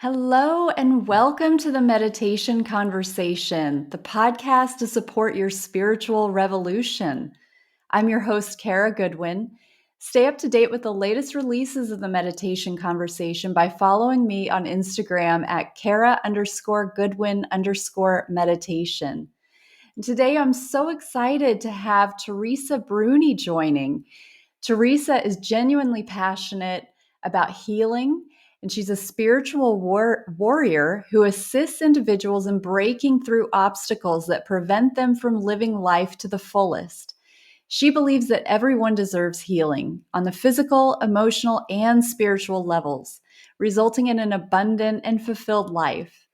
Hello, and welcome to the Meditation Conversation, the podcast to support your spiritual revolution. I'm your host, Kara Goodwin. Stay up to date with the latest releases of the Meditation Conversation by following me on Instagram at Kara_Goodwin_meditation. And today, I'm so excited to have Teresa Bruni joining. Teresa is genuinely passionate about healing, and she's a spiritual warrior who assists individuals in breaking through obstacles that prevent them from living life to the fullest. She believes that everyone deserves healing on the physical, emotional, and spiritual levels, resulting in an abundant and fulfilled life.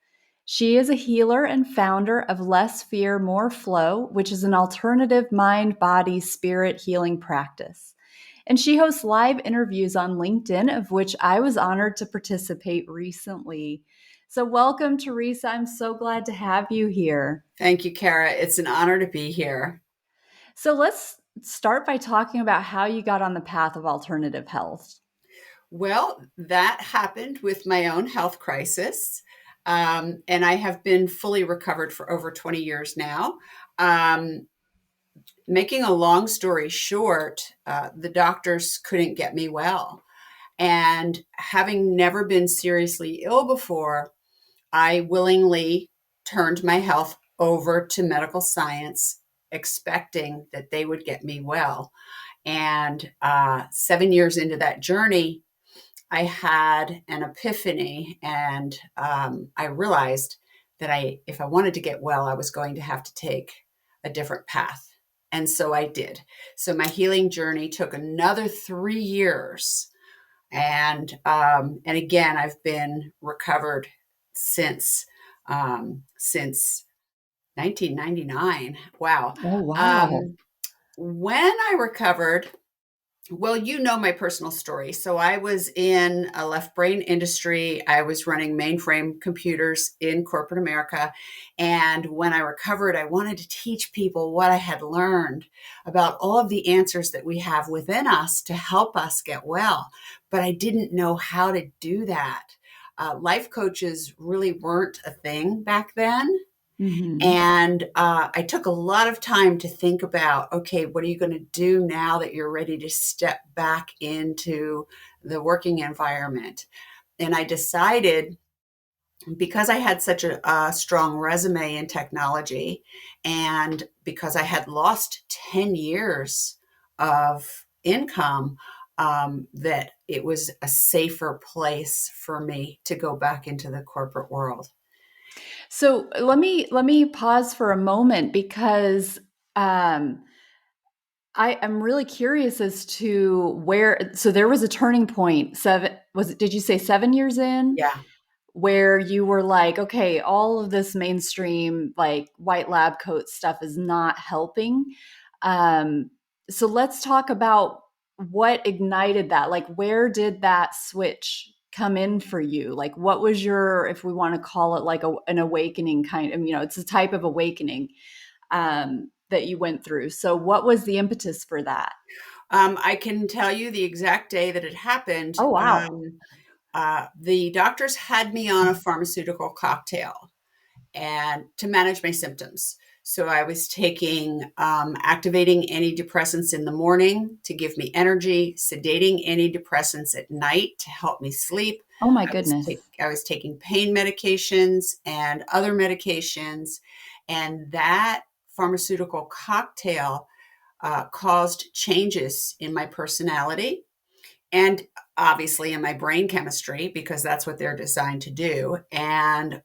She is a healer and founder of Less Fear, More Flow, which is an alternative mind, body, spirit healing practice. And she hosts live interviews on LinkedIn, of which I was honored to participate recently. So, welcome, Teresa. I'm so glad to have you here. Thank you, Kara. It's an honor to be here. So, let's start by talking about how you got on the path of alternative health. Well, that happened with my own health crisis. And I have been fully recovered for over 20 years now. Um, Making a long story short, the doctors couldn't get me well. And having never been seriously ill before, I willingly turned my health over to medical science, expecting that they would get me well. And 7 years into that journey, I had an epiphany, and I realized that if I wanted to get well, I was going to have to take a different path. And so I did. So my healing journey took another 3 years, and again, I've been recovered since 1999. Wow. Oh, wow. Um, when I recovered, well, you know my personal story. So I was in a left brain industry. I was running mainframe computers in corporate America. And when I recovered, I wanted to teach people what I had learned about all of the answers that we have within us to help us get well. But I didn't know how to do that. Life coaches really weren't a thing back then. Mm-hmm. And I took a lot of time to think about, okay, what are you going to do now that you're ready to step back into the working environment? And I decided, because I had such a strong resume in technology, and because I had lost 10 years of income, that it was a safer place for me to go back into the corporate world. So let me pause for a moment because um, I am really curious as to where. So there was a turning point. Did you say 7 years in, Yeah. where you were like, okay, all of this mainstream like white lab coat stuff is not helping. Um, so let's talk about what ignited that. Like, where did that switch come in for you? Like, what was your, if we want to call it like an awakening kind of, it's a type of awakening that you went through. So, what was the impetus for that? I can tell you the exact day that it happened. Oh, wow. The doctors had me on a pharmaceutical cocktail and to manage my symptoms. So I was taking activating antidepressants in the morning to give me energy, sedating antidepressants at night to help me sleep. Oh, my goodness. I was taking pain medications and other medications, and that pharmaceutical cocktail caused changes in my personality and obviously in my brain chemistry, because that's what they're designed to do. And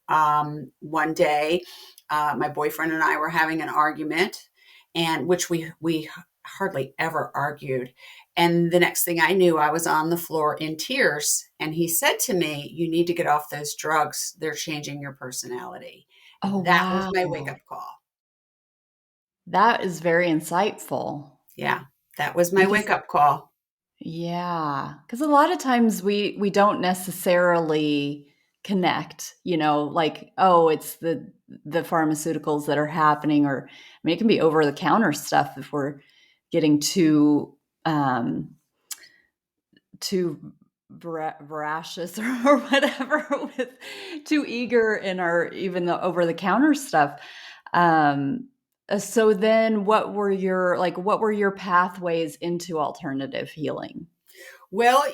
one day, my boyfriend and I were having an argument, and which we hardly ever argued. And the next thing I knew, I was on the floor in tears. And he said to me, "You need to get off those drugs. They're changing your personality." Oh, That was my wake wow. up call. That is very insightful. Yeah, that was my Because wake up call. yeah, because a lot of times we don't necessarily connect, like, oh, it's the pharmaceuticals that are happening, or I mean, it can be over the counter stuff if we're getting too voracious or whatever, with too eager in our even the over the counter stuff. Um, so then what were your pathways into alternative healing? Well,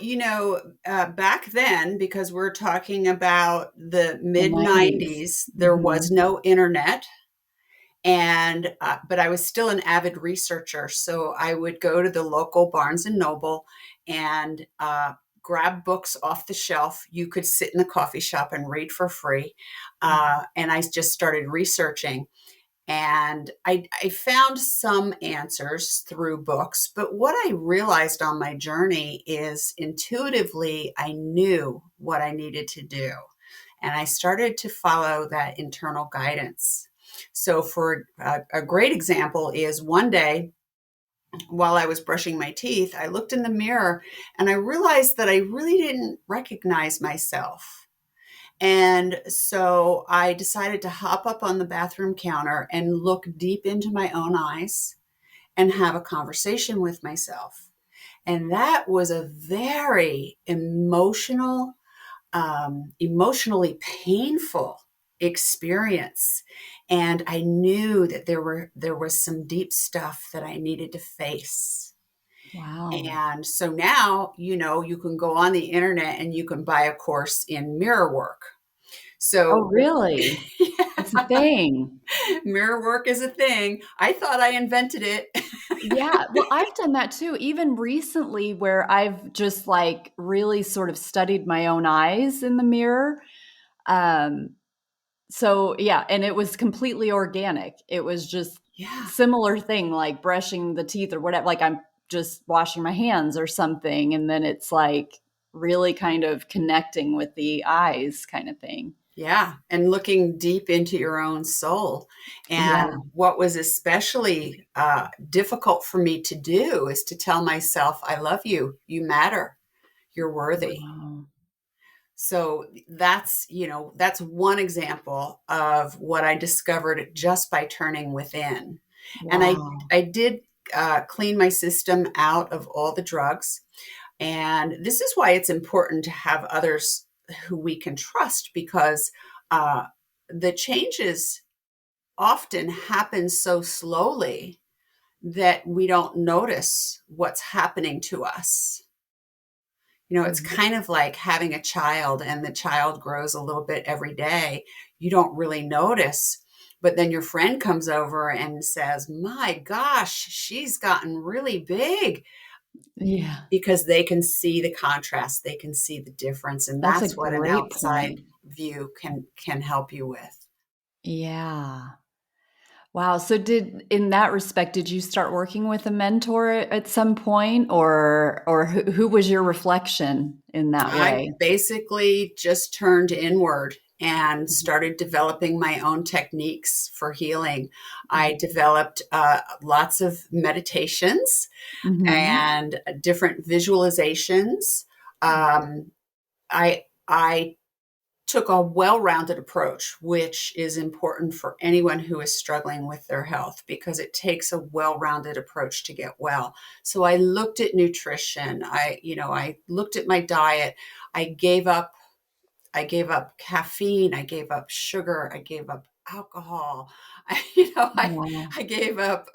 back then, because we're talking about the The mid 90s. 90s, there was Mhm. no internet. And, but I was still an avid researcher. So I would go to the local Barnes and Noble and grab books off the shelf. You could sit in the coffee shop and read for free. And I just started researching. And I found some answers through books, but what I realized on my journey is intuitively I knew what I needed to do. And I started to follow that internal guidance. So, for a great example, is one day while I was brushing my teeth, I looked in the mirror and I realized that I really didn't recognize myself. And so I decided to hop up on the bathroom counter and look deep into my own eyes and have a conversation with myself. And that was a very emotionally painful experience. And I knew that there was some deep stuff that I needed to face. Wow. And so now, you can go on the internet and you can buy a course in mirror work. Oh, So, really? It's a yeah, thing. mirror work is a thing. I thought I invented it. Yeah, well, I've done that too, even recently where I've just, like, really sort of studied my own eyes in the mirror. Um, so, yeah, and it was completely organic. It was just Yeah. similar thing, like brushing the teeth or whatever, like, I'm just washing my hands or something, and then it's, like, really kind of connecting with the eyes kinda thing. Yeah, and looking deep into your own soul. Yeah. And what was especially difficult for me to do is to tell myself, I love you, you matter, you're worthy. Wow. So that's one example of what I discovered just by turning within. And Wow. I did clean my system out of all the drugs. And this is why it's important to have others who we can trust, because uh, the changes often happen so slowly that we don't notice what's happening to us. It's Mhm. kind of like having a child and the child grows a little bit every day. You don't really notice. But then your friend comes over and says, My gosh, she's gotten really big, Yeah. because they can see the contrast, they can see the difference, and That's a that's what an great outside point. view can help you with. Yeah. Wow. So in that respect, did you start working with a mentor at some point, or who was your reflection in that I way? basically just turned inward and started developing my own techniques for healing. I Mhm. developed lots of meditations Mhm. and different visualizations. Mhm. I took a well-rounded approach, which is important for anyone who is struggling with their health, because it takes a well-rounded approach to get well. So I looked at nutrition. I looked at my diet. I gave up I gave up caffeine. I gave up sugar. I gave up alcohol. I, you know, I, Wow. I gave up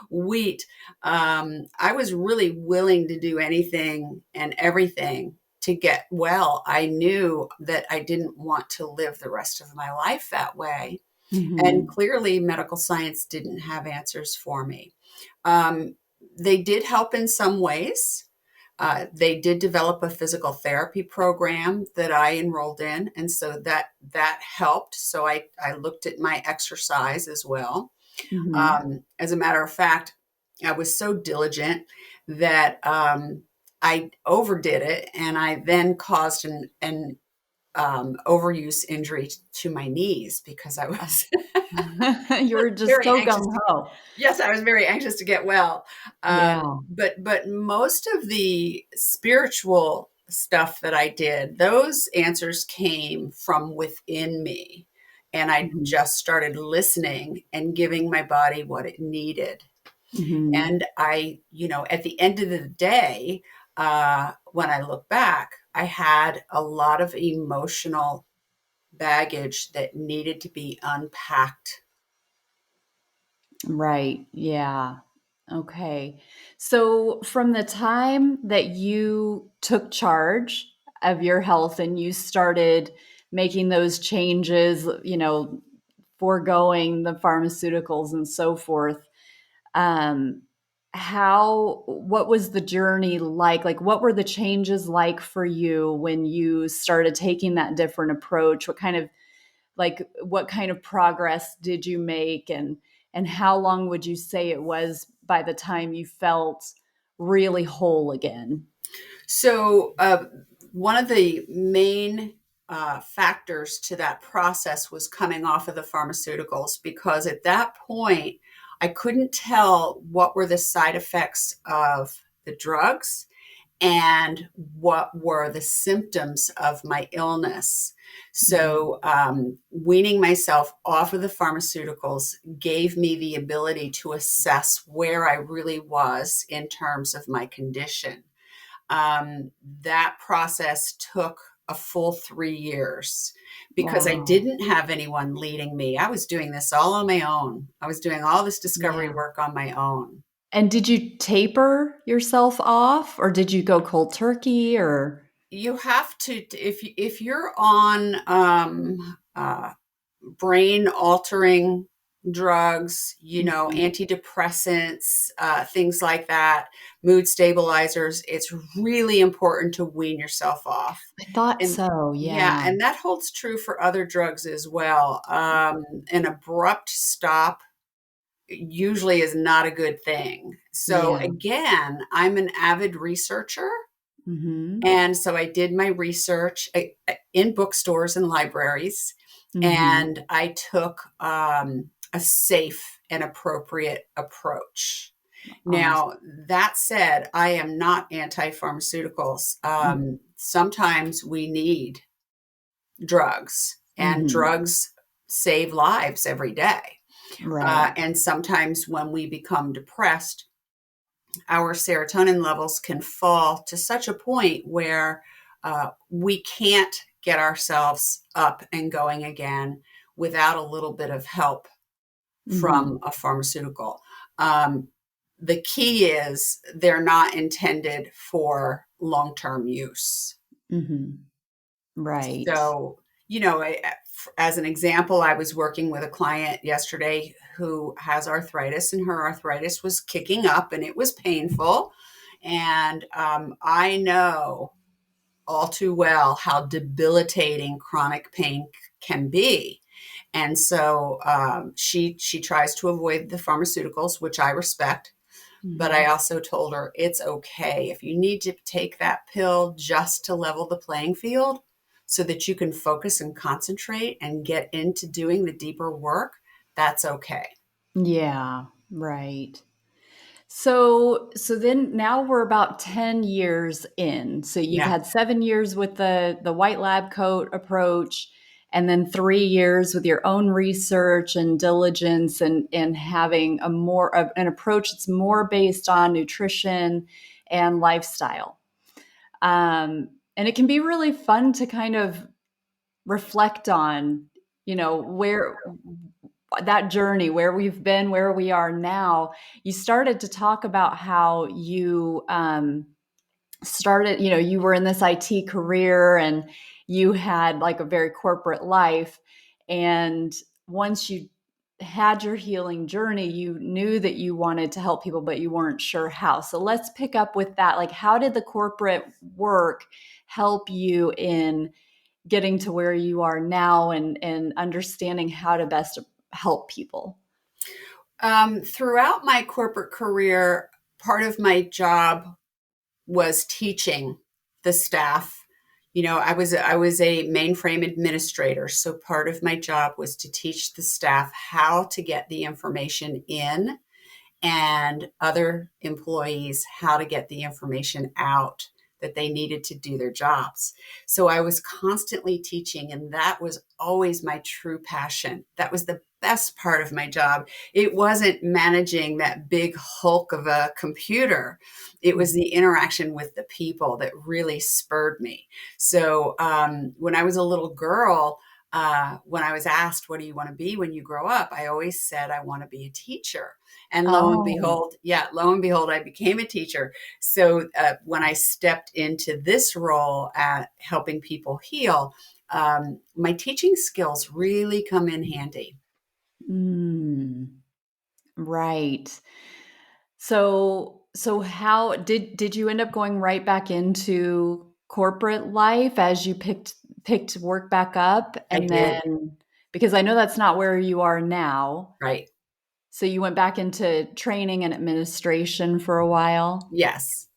wheat. I was really willing to do anything and everything to get well. I knew that I didn't want to live the rest of my life that way. And Mhm. clearly, medical science didn't have answers for me. Um, they did help in some ways. They did develop a physical therapy program that I enrolled in, and so that helped. So I looked at my exercise as well. Mhm. As a matter of fact, I was so diligent that I overdid it, and I then caused an overuse injury to my knees, because I Oh. was You were just very so anxious. gung ho. Yes, I was very anxious to get well. Yeah. But most of the spiritual stuff that I did, those answers came from within me. And I Mhm. just started listening and giving my body what it needed. Mhm. And at the end of the day, when I look back, I had a lot of emotional baggage that needed to be unpacked. Right. Yeah. Okay. So, from the time that you took charge of your health and you started making those changes, foregoing the pharmaceuticals and so forth, um, what was the journey like? Like, what were the changes like for you when you started taking that different approach? What kind of progress did you make, and how long would you say it was by the time you felt really whole again? So, one of the main factors to that process was coming off of the pharmaceuticals, because at that point, I couldn't tell what were the side effects of the drugs and what were the symptoms of my illness. Mhm. So, weaning myself off of the pharmaceuticals gave me the ability to assess where I really was in terms of my condition. That process took a full 3 years because I Wow. didn't have anyone leading me. I was doing this all on my own. I was doing all this discovery Yeah. work on my own. And did you taper yourself off, or did you go cold turkey, or You have to, if you're on brain altering drugs, Mhm. antidepressants, things like that, mood stabilizers, it's really important to wean yourself off. I thought And so, yeah, yeah. and that holds true for other drugs as well. An abrupt stop usually is not a good thing. So, Yeah. again, I'm an avid researcher. Mhm. And so I did my research in bookstores and libraries, Mhm. and I took a safe and appropriate approach. Awesome. Now, that said, I am not anti pharmaceuticals. Sometimes we need drugs, and Mhm. drugs save lives every day. Right. And sometimes when we become depressed, our serotonin levels can fall to such a point where we can't get ourselves up and going again without a little bit of help Mhm. from a pharmaceutical. Um, the key is they're not intended for long term use. Mhm. Right. So, as an example, I was working with a client yesterday who has arthritis, and her arthritis was kicking up and it was painful. And I know all too well how debilitating chronic pain can be. And so she tries to avoid the pharmaceuticals, which I respect. But I Mhm. also told her it's okay if you need to take that pill just to level the playing field so that you can focus and concentrate and get into doing the deeper work. That's okay. Yeah, right. So then now we're about 10 years in. So you've Yeah. had 7 years with the white lab coat approach, and then 3 years with your own research and diligence, and having an approach that's more based on nutrition and lifestyle. And it can be really fun to kind of reflect on, where that journey, where we've been, where we are now. You started to talk about how you started, you were in this IT career, and you had like a very corporate life. And once you had your healing journey, you knew that you wanted to help people, but you weren't sure how. So let's pick up with that. Like, how did the corporate work help you in getting to where you are now, and understanding how to best help people? Throughout my corporate career, part of my job was teaching the staff. I was a mainframe administrator, so part of my job was to teach the staff how to get the information in, and other employees how to get the information out that they needed to do their jobs. So I was constantly teaching, and that was always my true passion. That was the best part of my job. It wasn't managing that big hulk of a computer. It was the interaction with the people that really spurred me. So when I was a little girl, when I was asked, what do you want to be when you grow up? I always said, I want to be a teacher. And Oh. lo and behold, I became a teacher. So when I stepped into this role at helping people heal, my teaching skills really come in handy. Mm, right. So how did you end up going right back into corporate life as you picked work back up, I and did. then because I know that's not where you are now. Right. So you went back into training and administration for a while? Yes.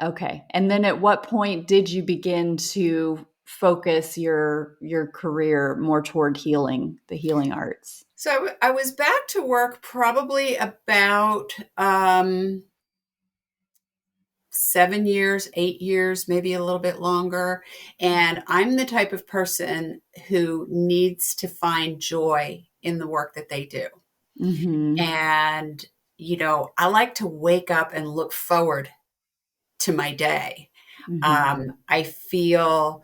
Okay. And then at what point did you begin to focus your career more toward healing, the healing arts? So I was back to work probably about 7 years, 8 years, maybe a little bit longer. And I'm the type of person who needs to find joy in the work that they do. Mhm. And, I like to wake up and look forward to my day. Mhm. I feel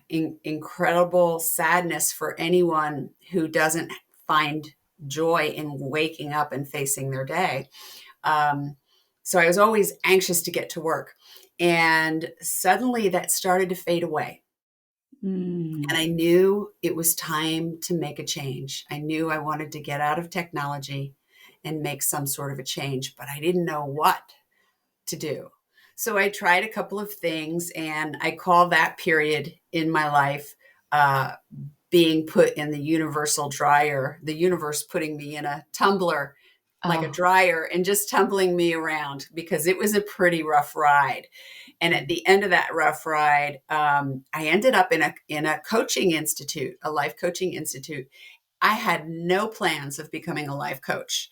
incredible sadness for anyone who doesn't find joy in waking up and facing their day. Um, so I was always anxious to get to work. And suddenly that started to fade away. And Mm. I knew it was time to make a change. I knew I wanted to get out of technology and make some sort of a change, but I didn't know what to do. So I tried a couple of things, and I call that period in my life uh, being put in the universal dryer, the universe putting me in a tumbler like a Oh. dryer and just tumbling me around because it was a pretty rough ride. And at the end of that rough ride, I ended up in a coaching institute, a life coaching institute. I had no plans of becoming a life coach.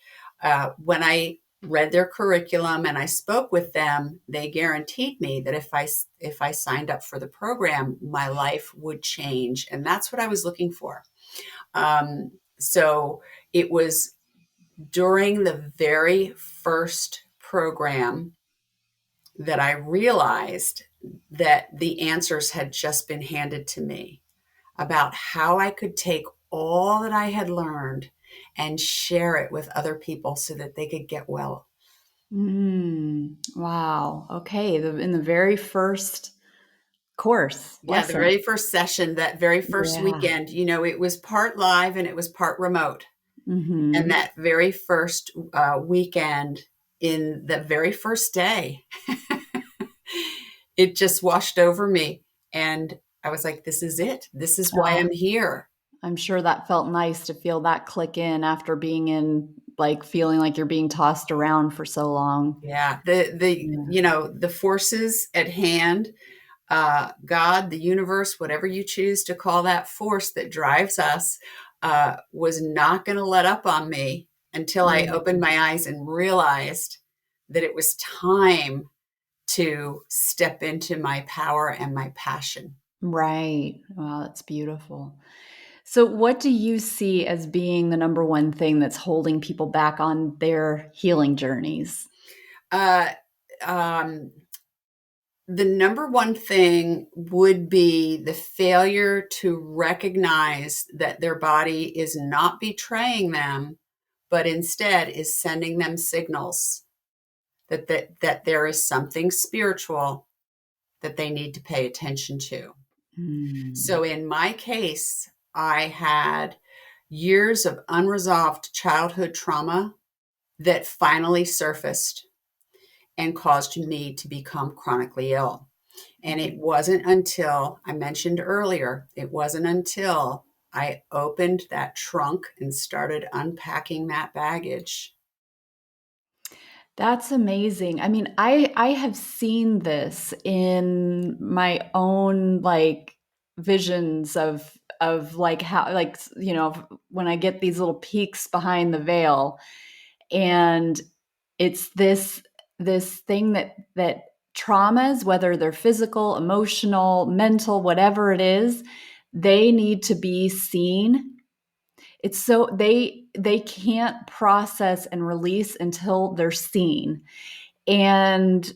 When I read their curriculum and I spoke with them, they guaranteed me that if I signed up for the program, my life would change, and that's what I was looking for. So it was during the very first program that I realized that the answers had just been handed to me about how I could take all that I had learned and share it with other people so that they could get well. Wow. Okay. In the very first course Yeah, the lesson. very first session, that very first Yeah. weekend, it was part live and it was part remote. And Mhm. that very first weekend, in the very first day, it just washed over me. And I was like, this is it. This is why Oh, I'm here. I'm sure that felt nice to feel that click in after being in, like, feeling like you're being tossed around for so long. Yeah. The forces at hand, God, the universe, whatever you choose to call that force that drives us, was not going to let up on me until I Yeah. opened my eyes and realized that it was time to step into my power and my passion. Right. Wow, that's beautiful. So, what do you see as being the number one thing that's holding people back on their healing journeys? Uh, um, the number one thing would be the failure to recognize that their body is not betraying them, but instead is sending them signals that there is something spiritual that they need to pay attention to. Mm. So in my case, I had years of unresolved childhood trauma that finally surfaced and caused me to become chronically ill. And it wasn't until I mentioned earlier, it wasn't until I opened that trunk and started unpacking that baggage. That's amazing. I mean, I have seen this in my own, like, visions of like how, like, when I get these little peeks behind the veil, and it's this thing that traumas, whether they're physical, emotional, mental, whatever it is, they need to be seen. it's so they can't process and release until they're seen. And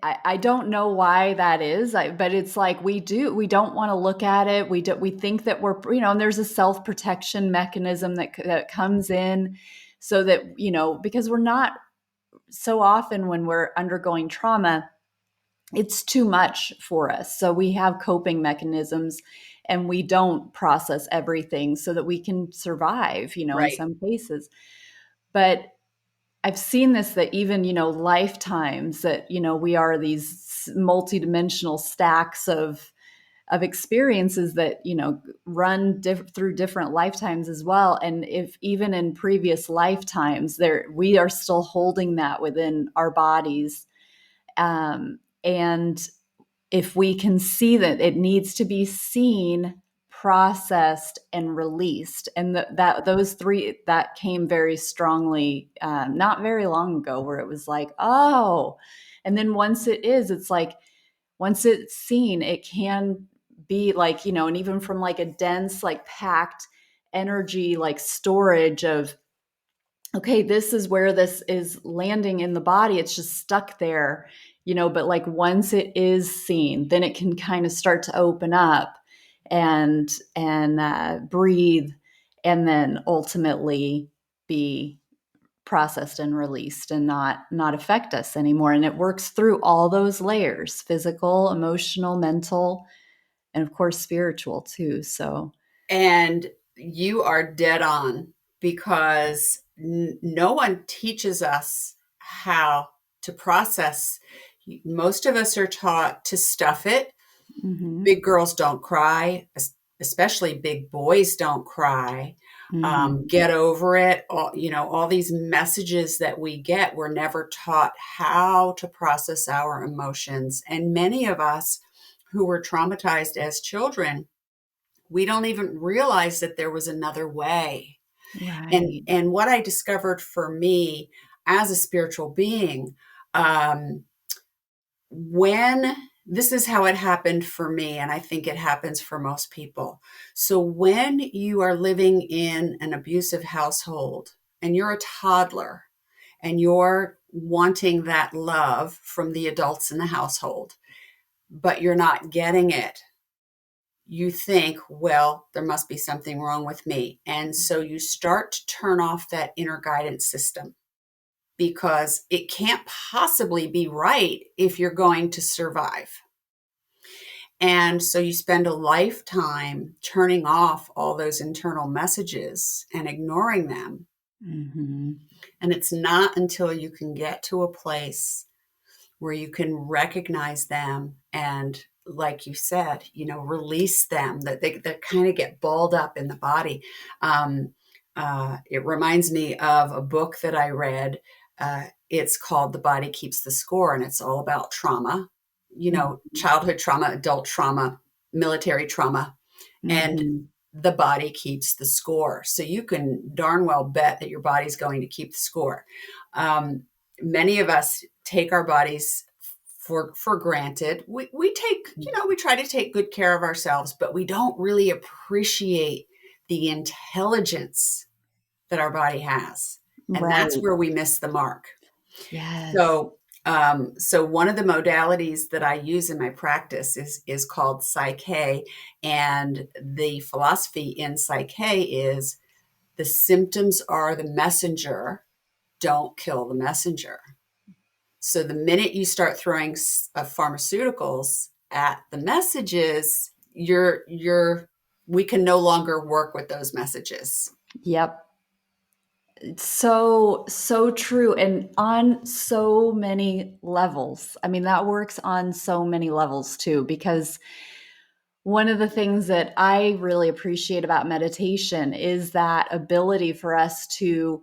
I don't know why that is, but it's like we don't want to look at it. We think that we're, and there's a self-protection mechanism that comes in, so that, because we're not, so often when we're undergoing trauma, it's too much for us. So we have coping mechanisms, and we don't process everything so that we can survive, in Right. some cases. But I've seen this, that even, lifetimes, that, we are these multidimensional stacks of experiences that, run through different lifetimes as well. And if even in previous lifetimes, we are still holding that within our bodies. And if we can see that, it needs to be seen, processed, and released. And that those three, that came very strongly, not very long ago, where it was like, oh. And then once it's like, once it's seen, it can be like, and even from like a dense, like packed energy, like storage of, okay, this is where this is landing in the body. It's just stuck there, but like once it is seen, then it can kind of start to open up and breathe, and then ultimately be processed and released, and not affect us anymore. And it works through all those layers: physical, emotional, mental, and of course spiritual too. So And you are dead on, because no one teaches us how to process. Most of us are taught to stuff it. mhm, Big girls don't cry, especially big boys don't cry. mhm, Get over it. All these messages that we get, we're never taught how to process our emotions. And many of us who were traumatized as children, we don't even realize that there was another way. And right. and what I discovered for me as a spiritual being, um, when this is how it happened for me, and I think it happens for most people. So when you are living in an abusive household and you're a toddler and you're wanting that love from the adults in the household, but you're not getting it, you think, well, there must be something wrong with me. And so you start to turn off that inner guidance system, because it can't possibly be right if you're going to survive. And so you spend a lifetime turning off all those internal messages and ignoring them. Mhm. And it's not until you can get to a place where you can recognize them and, like you said, release them, that they kind of get balled up in the body. It reminds me of a book that I read. It's called The Body Keeps the Score, and it's all about trauma, Mhm. childhood trauma, adult trauma, military trauma, and Mhm. the body keeps the score. So you can darn well bet that your body's going to keep the score. Um, Many of us take our bodies for granted. We take, we try to take good care of ourselves, but we don't really appreciate the intelligence that our body has. And that's Right. where we miss the mark. Yes. So one of the modalities that I use in my practice is called Psyche, and the philosophy in Psyche is the symptoms are the messenger, don't kill the messenger. So the minute you start throwing pharmaceuticals at the messages, we can no longer work with those messages. Yep. It's so true, and on so many levels. I mean, that works on so many levels too, because one of the things that I really appreciate about meditation is that ability for us to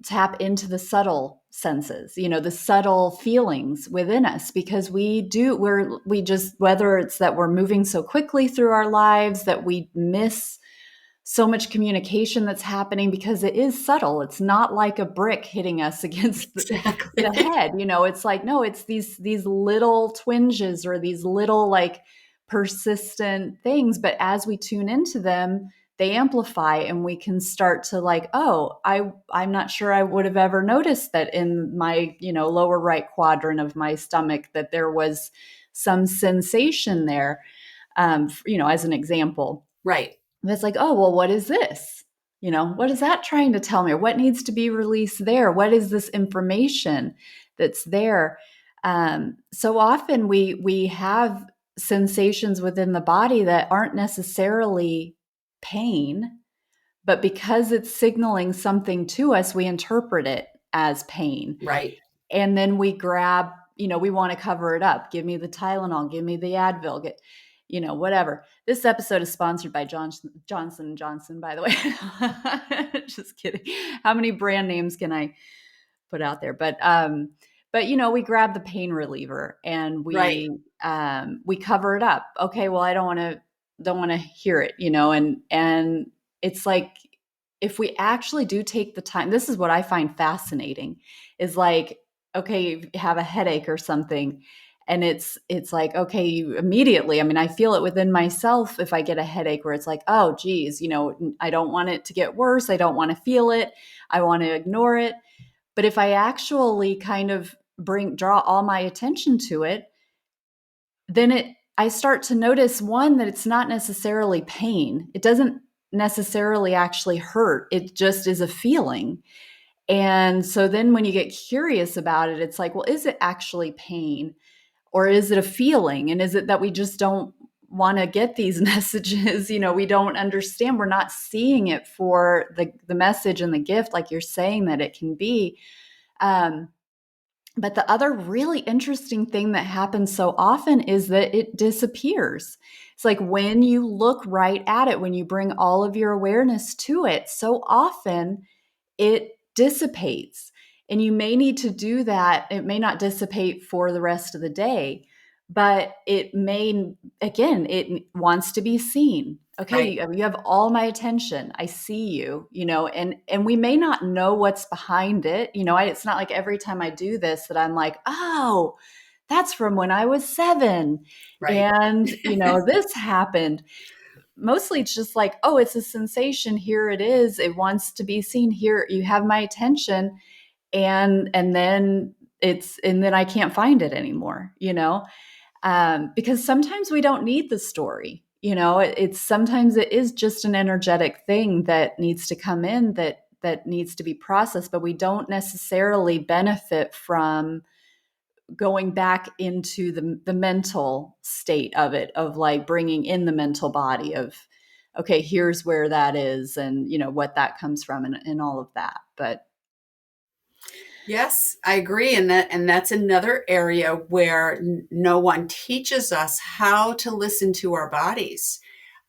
tap into the subtle senses, the subtle feelings within us, because we just, whether it's that we're moving so quickly through our lives that we miss so much communication that's happening, because it is subtle. It's not like a brick hitting us against the Exactly. head. It's like, no, it's these little twinges, or these little, like, persistent things. But as we tune into them, they amplify, and we can start to like, oh, I'm not sure I would have ever noticed that in my, lower right quadrant of my stomach that there was some sensation there, as an example. Right. And it's like, oh, well, what is this? What is that trying to tell me? Or what needs to be released there? What is this information that's there? So often we have sensations within the body that aren't necessarily pain, but because it's signaling something to us, we interpret it as pain. Right. And then we grab, we want to cover it up. Give me the Tylenol, give me the Advil, get, whatever. This episode is sponsored by Johnson & Johnson, by the way. Just kidding. How many brand names can I put out there? But we grab the pain reliever and Right. we cover it up. Okay, well, I don't want to hear it, and it's like, if we actually do take the time, this is what I find fascinating, is like, okay, you have a headache or something, and it's like, okay, you immediately, I mean, I feel it within myself if I get a headache where it's like, oh geez, I don't want it to get worse, I don't want to feel it, I want to ignore it. But if I actually kind of draw all my attention to it, then I start to notice, one, that it's not necessarily pain. It doesn't necessarily actually hurt. It just is a feeling. And so then when you get curious about it, it's like, well, is it actually pain, or is it a feeling? And is it that we just don't want to get these messages? We don't understand. We're not seeing it for the message and the gift, like you're saying that it can be. But the other really interesting thing that happens so often is that it disappears. It's like when you look right at it, when you bring all of your awareness to it, so often it dissipates. And you may need to do that. It may not dissipate for the rest of the day, but it may, again, it wants to be seen. Okay, Right. you have all my attention. I see you, and we may not know what's behind it. It's not like every time I do this that I'm like, oh, that's from when I was 7. Right. And, this happened. Mostly it's just like, oh, it's a sensation. Here it is. It wants to be seen. Here, you have my attention. And then I can't find it anymore, because sometimes we don't need the story. It's sometimes it is just an energetic thing that needs to come in, that needs to be processed, but we don't necessarily benefit from going back into the mental state of it, of like bringing in the mental body of, okay, here's where that is, and what that comes from, and all of that. But Yes, I agree. And that's another area where no one teaches us how to listen to our bodies.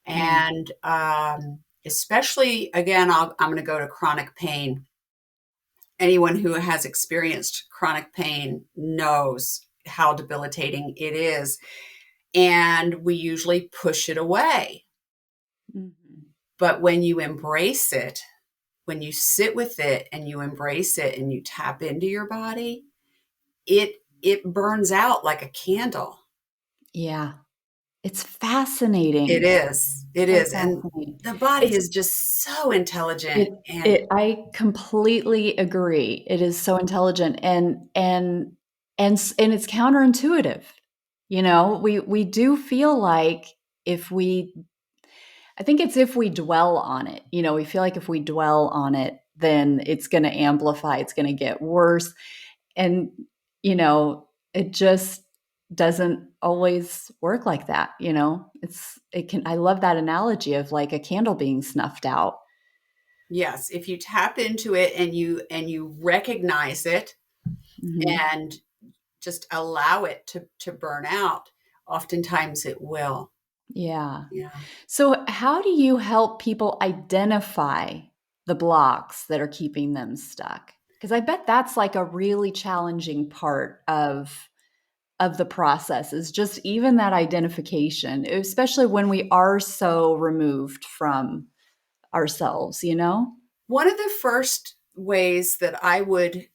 mm, And especially, again, I'm going to go to chronic pain. Anyone who has experienced chronic pain knows how debilitating it is. And we usually push it away. mhm. But when you embrace it, when you sit with it and you embrace it and you tap into your body, it burns out like a candle. Yeah, it's It fascinating. is. It So is. And fascinating. the body It's is just so intelligent. it And it I completely agree. It is so intelligent, and it's counterintuitive. We do feel like, if we I think it's if we dwell on it. We feel like if we dwell on it, then it's going to amplify, it's going to get worse. And, it just doesn't always work like that. I love that analogy of like a candle being snuffed out. yes, if you tap into it and you recognize it Hmm. and just allow it to burn out, oftentimes it will. Yeah. Yeah. So, how do you help people identify the blocks that are keeping them stuck? Because I bet that's like a really challenging part of the process, is just even that identification, especially when we are so removed from ourselves. One of the first ways that I would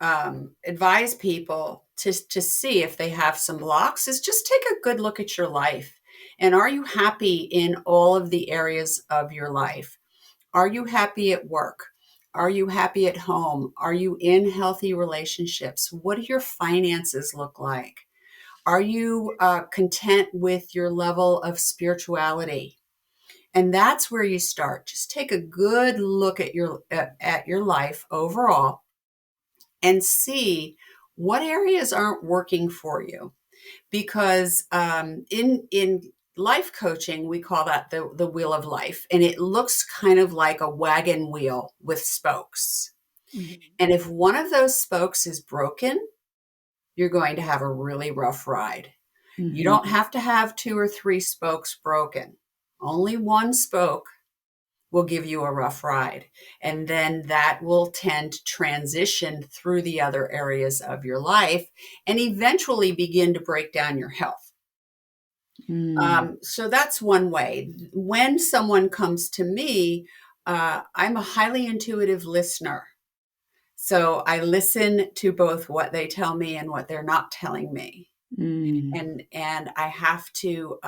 advise people to see if they have some blocks is just take a good look at your life And are you happy in all of the areas of your life? Are you happy at work? Are you happy at home? Are you in healthy relationships? What do your finances look like? Are you content with your level of spirituality? And that's where you start. Just take a good look at your life overall and see what areas aren't working for you. Because in life coaching, we call that the wheel of life, and it looks kind of like a wagon wheel with spokes. Mhm. And if one of those spokes is broken, you're going to have a really rough ride. You don't Mhm. have to have two or three spokes broken. Only one spoke will give you a rough ride. And then that will tend to transition through the other areas of your life and eventually begin to break down your health. Mm. So that's one way. When someone comes to me, I'm a highly intuitive listener. So I listen to both what they tell me and what they're not telling me. Mm. And I have to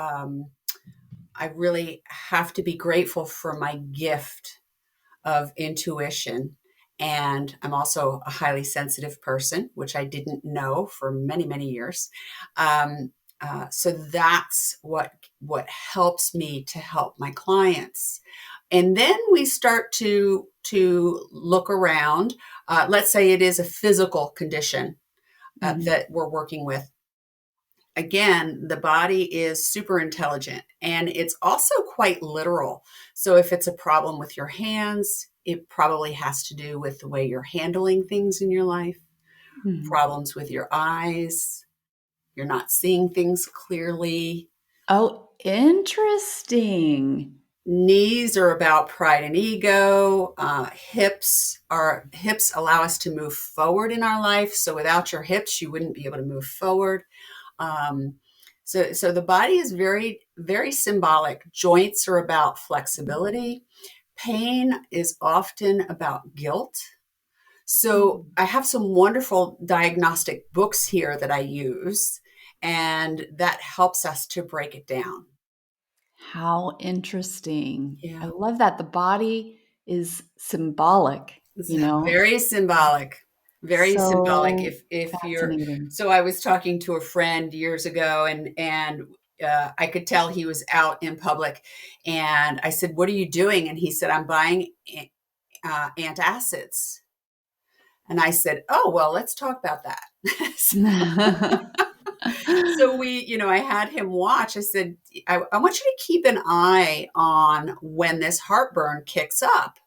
I really have to be grateful for my gift of intuition. And I'm also a highly sensitive person, which I didn't know for many, many years. Um, so that's what helps me to help my clients. And then we start to look around. Let's say it is a physical condition Mhm. that we're working with. Again, the body is super intelligent and it's also quite literal. So if it's a problem with your hands, it probably has to do with the way you're handling things in your life, Mhm. problems with your eyes, you're not seeing things clearly. Oh, interesting. Knees are about pride and ego. Hips allow us to move forward in our life. So without your hips, you wouldn't be able to move forward. Um, so the body is very, very symbolic. Joints are about flexibility. Pain is often about guilt. So Mm. I have some wonderful diagnostic books here that I use, and that helps us to break it down. How interesting. I Yeah, love that the body is symbolic, it's you know? very symbolic. Very symbolic. So If you're fascinating. so, I was talking to a friend years ago, and I could tell he was out in public, and I said, "What are you doing?" And he said, "I'm buying antacids." And I said, "Oh, well, let's talk about that." So I had him watch. I said, I want you to keep an eye on when this heartburn kicks up.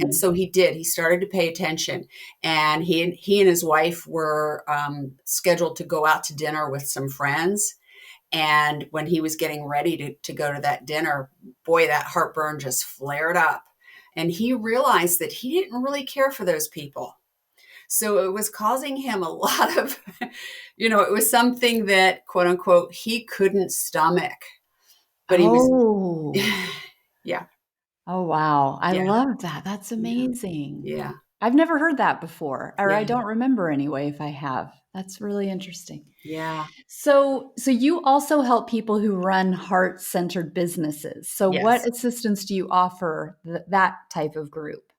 And Mhm. so he did. He started to pay attention, and he and his wife were scheduled to go out to dinner with some friends. And when he was getting ready to go to that dinner, boy, that heartburn just flared up. And he realized that he didn't really care for those people. So it was causing him a lot of, it was something that, quote unquote, he couldn't stomach. But he was, Oh. yeah, Oh, wow. I yeah, love that. That's yeah, amazing. yeah, I've never heard that before, or I yeah, don't remember anyway if I have. That's really interesting. yeah, So you also help people who run heart-centered businesses. So what yes. assistance do you offer that type of group?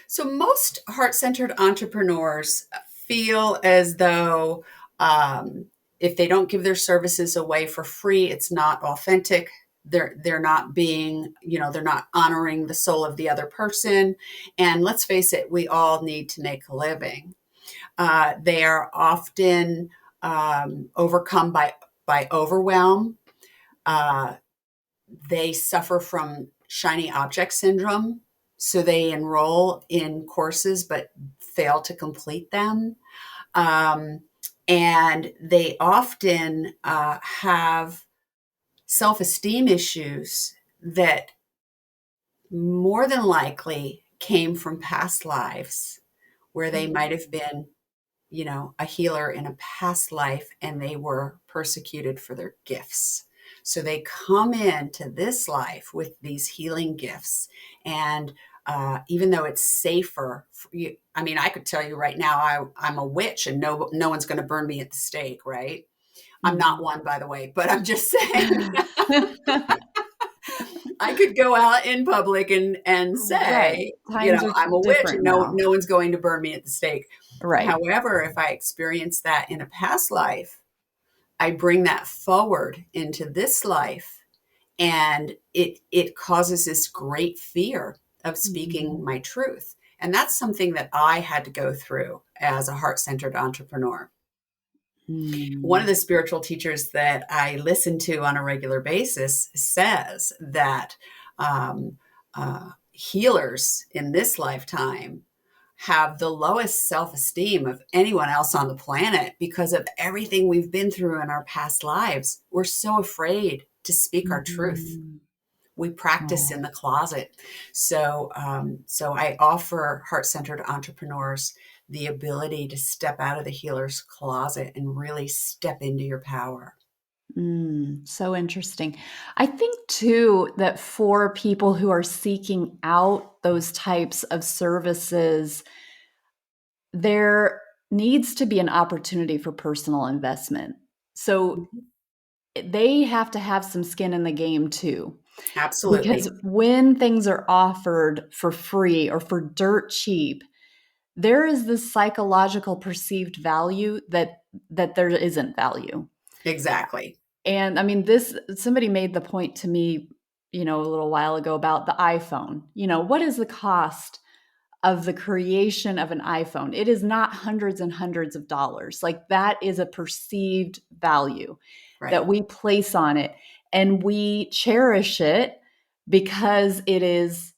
So most heart-centered entrepreneurs feel as though um, if they don't give their services away for free, it's not authentic. They're not being, they're not honoring the soul of the other person. And let's face it, we all need to make a living. They are often overcome by overwhelm. Uh, they suffer from shiny object syndrome. So they enroll in courses but fail to complete them. Um, and they often have self esteem issues that more than likely came from past lives where they might have Mhm. been, a healer in a past life and they were persecuted for their gifts. So they come into this life with these healing gifts. And even though it's safer, for you, I mean, I could tell you right now, I'm a witch and no one's going to burn me at the stake, right? I'm not Mhm. one, by the way, but I'm just saying I could go out in public and Right. say, Times are I'm a witch and different no now. one's going to burn me at the stake. Right. However, if I experience that in a past life, I bring that forward into this life, and it causes this great fear of speaking Mhm. my truth. And that's something that I had to go through as a heart-centered entrepreneur. One of Mm. the spiritual teachers that I listen to on a regular basis says that healers in this lifetime have the lowest self esteem of anyone else on the planet because of everything we've been through in our past lives. We're so afraid to speak our truth. Mhm. We practice in Oh. the closet. So I offer heart centered entrepreneurs the ability to step out of the healer's closet and really step into your power. So interesting. I think too that for people who are seeking out those types of services, there needs to be an opportunity for personal investment. So Mhm. they have to have some skin in the game too. Because Absolutely. when things are offered for free or for dirt cheap, there is this psychological perceived value that there isn't value. Exactly. And I mean, this somebody made the point to me, a little while ago about the iPhone. What is the cost of the creation of an iPhone? It is not hundreds and hundreds of dollars. Like that is a perceived value Right. that we place on it, and we cherish it because it is,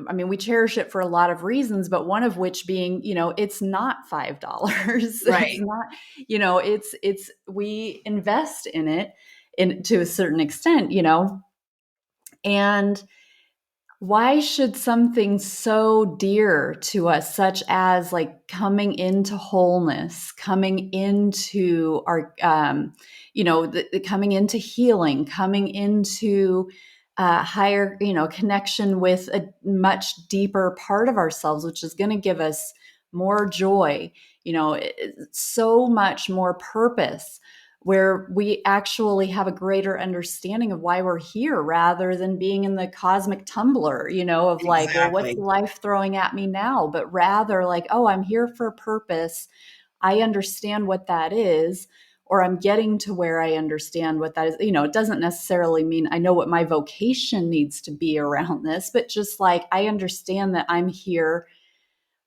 I mean, we cherish it for a lot of reasons, but one of which being, it's not $5. It's Right. not, it's we invest in it to a certain extent, and why should something so dear to us, such as like coming into wholeness, coming into our, coming into healing, coming into higher, connection with a much deeper part of ourselves, which is going to give us more joy, so much more purpose, where we actually have a greater understanding of why we're here rather than being in the cosmic tumbler, of like, well, what's Exactly. life throwing at me now? But rather like, oh, I'm here for a purpose. I understand what that is, or I'm getting to where I understand what that is. It doesn't necessarily mean I know what my vocation needs to be around this, but just like I understand that I'm here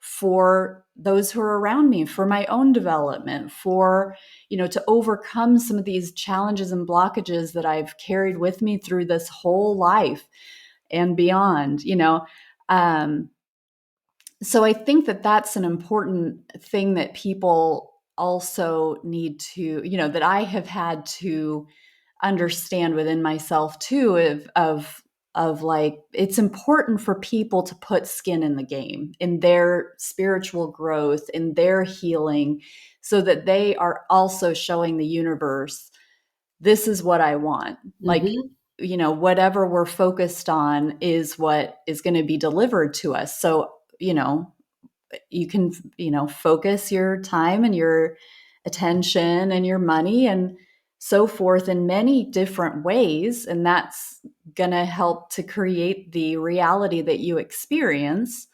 for those who are around me, for my own development, for, to overcome some of these challenges and blockages that I've carried with me through this whole life and beyond, Um, so I think that that's an important thing that people also need to, that I have had to understand within myself too, of like, it's important for people to put skin in the game in their spiritual growth, in their healing, so that they are also showing the universe, this is what I want. Like, Hmm. whatever we're focused on is what is going to be delivered to us. So, you can, focus your time and your attention and your money and so forth in many different ways, and that's going to help to create the reality that you experience.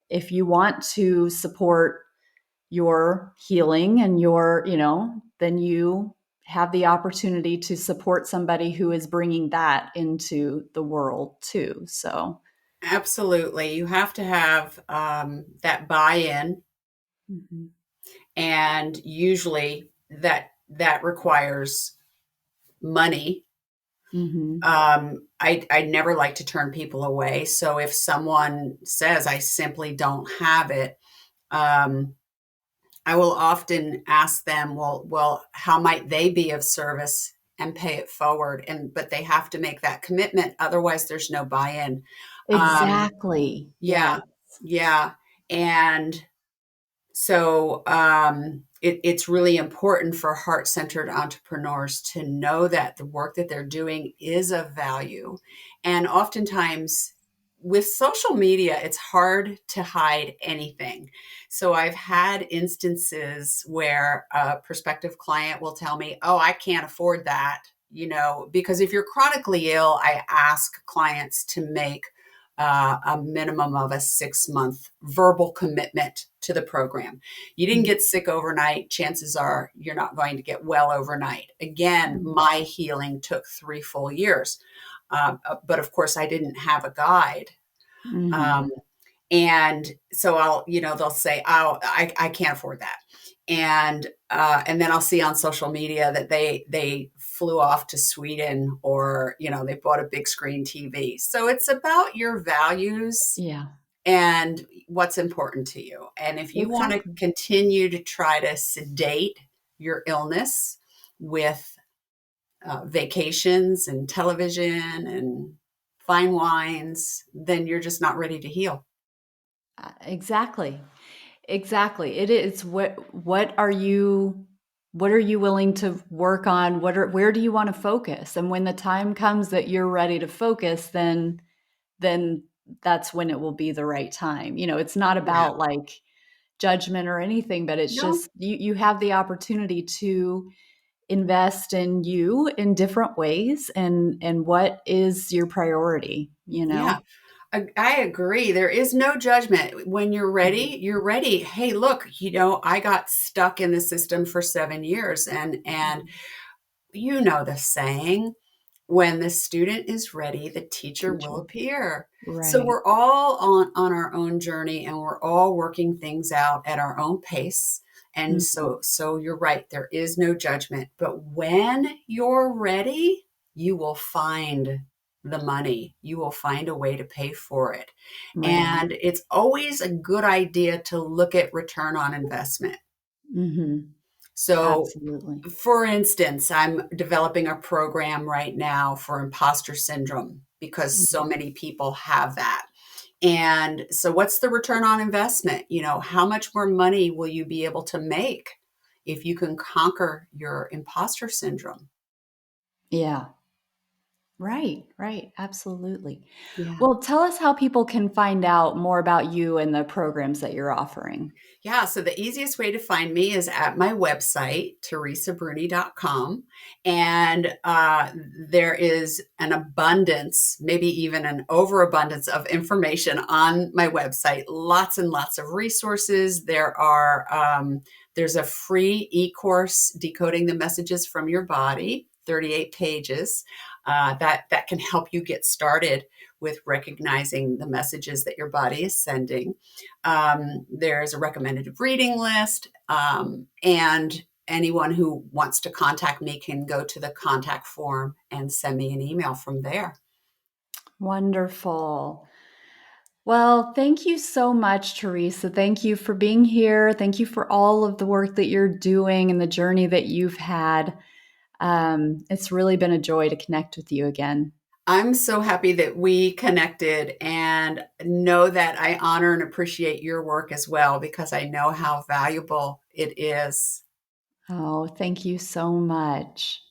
If you want to support your healing and your, then you have the opportunity to support somebody who is bringing that into the world too. So Absolutely. You have to have that buy-in, mhm. and usually that requires money. Mhm. I never like to turn people away. So if someone says I simply don't have it, um, I will often ask them, well, how might they be of service, and pay it forward. But they have to make that commitment. Otherwise, there's no buy-in. Um, Exactly. Yeah. yeah, yeah. And so it's really important for heart-centered entrepreneurs to know that the work that they're doing is of value. And oftentimes with social media, it's hard to hide anything. So I've had instances where a prospective client will tell me, "Oh, I can't afford that." Because if you're chronically ill, I ask clients to make a minimum of a 6-month verbal commitment to the program. You didn't get sick overnight. Chances are you're not going to get well overnight. Again, my healing took 3 full years. But of course, I didn't have a guide. Mm-hmm. Um, and so they'll say, "Oh, I can't afford that." And then I'll see on social media that they flew off to Sweden, or, they bought a big screen TV. So it's about your values Yeah, and what's important to you. And if you want to exactly. continue to try to sedate your illness with vacations and television and fine wines, then you're just not ready to heal. Exactly. Exactly. It is what are you willing to work on? Where do you want to focus? And when the time comes that you're ready to focus, then that's when it will be the right time. It's not Yeah. about like judgment or anything, but it's No. just you have the opportunity to invest in you in different ways, and what is your priority, you Yeah. know? I agree. There is no judgment. When you're Mhm. ready, you're ready. Hey, look, I got stuck in the system for 7 years, and you know the saying, when the student is ready, the teacher will Teacher. appear. So Right. we're all on our own journey, and we're all working things out at our own pace. And Mhm. so you're right, there is no judgment. But when you're ready, you will find the money. You will find a way to pay for it. Right. And it's always a good idea to look at return on investment. Mhm. So, Absolutely. for instance, I'm developing a program right now for imposter syndrome because so Mhm. many people have that. And so, what's the return on investment? How much more money will you be able to make if you can conquer your imposter syndrome? Yeah. Right, right, absolutely. Yeah. Well, tell us how people can find out more about you and the programs that you're offering. Yeah, so the easiest way to find me is at my website, teresabruni.com. And there is an abundance, maybe even an overabundance of information on my website. Lots and lots of resources. There's a free e-course, Decoding the Messages from Your Body, 38 pages, that can help you get started with recognizing the messages that your body is sending. There's a recommended reading list, and anyone who wants to contact me can go to the contact form and send me an email from there. Wonderful. Well, thank you so much, Teresa. Thank you for being here. Thank you for all of the work that you're doing and the journey that you've had. It's really been a joy to connect with you again. I'm so happy that we connected, and know that I honor and appreciate your work as well, because I know how valuable it is. Oh, thank you so much.